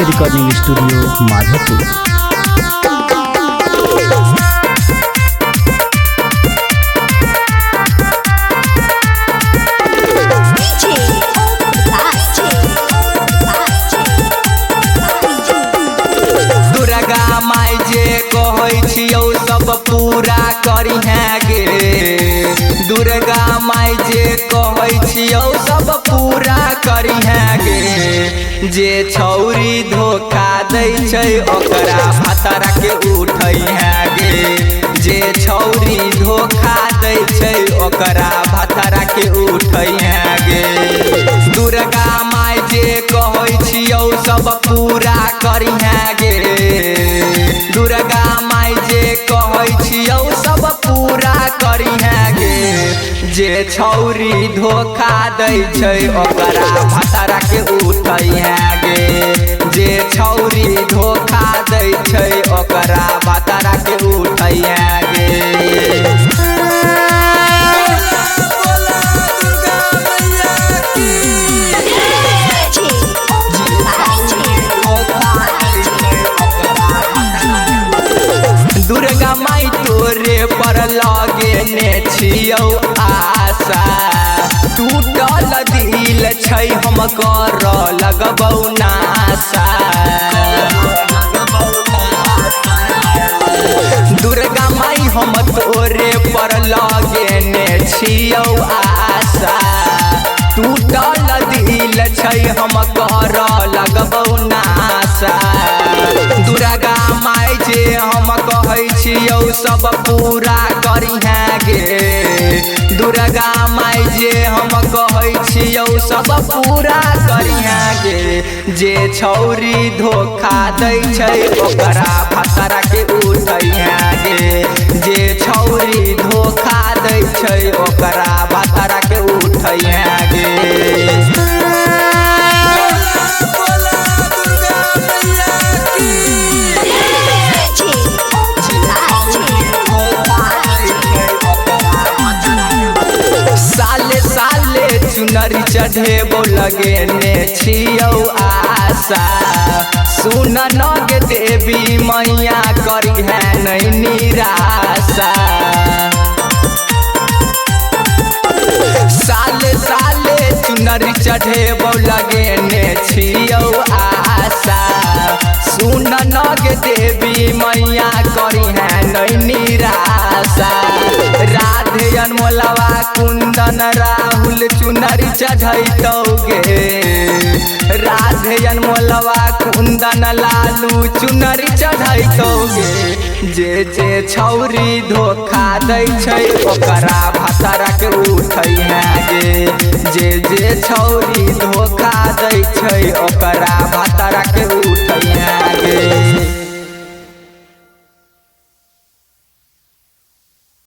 Recording studio Madhopur. सब पूरा करी है गे दुर्गा माई जे कहै छियौ सब पूरा करी है गे। जे छौरी धोखा दै छै ओकरा भतरा के उठै है गे। जे छौरी धोखा दै छै ओकरा भतरा के उठै है गे। दुर्गा माई जे कहै छियौ सब पूरा करी है गे। दुर्गा माई जे कहै छियौ सब पूरा करी है गे। जे छौरी धोखा दै छै ओकरा भतरा के उठै है गे। जे छौरी धोखा दै छै ओकरा भतरा के उठै है गे। दुर्गा माई तोरे पर लगेने छियौ आशा टूटल दिल छै हम कर लगबौ नाशा। दुर्गा माई हम तोरे पर लगेने छियौ आशा टूटल दिल छै हम कर लगबौ नाशा। दुर्गा माई जे हम कहै छियौ सब पूरा करी है गे। दुर्गा माई जे हम कहै छियौ सब पूरा करी है गे। जे छौरी धोखा दै छै ओकरा भतरा के उठै है गे। जे छौरी धोखा दै छै ओकरा भतरा के उठै है गे। चुनरी चढ़ेबो लगेने छियौ आशा सुन नग देवी मैया करी है नहीं निराशा। साले साले चुनरी चढ़ेबो लगेने छियौ आशा सुन नग देवी मैया करी है नहीं निराशा। राधे अनमोलवा कुंदन राहुल चुनरी चढ़ैतौ गे। राधे अनमोलवा कुंदन लालू चुनरी चढ़ैतौ गे। जे छौरी धोखा दै छै ओकरा भतरा के उठै है गे। जे छौरी धोखा दै छै ओकरा भतरा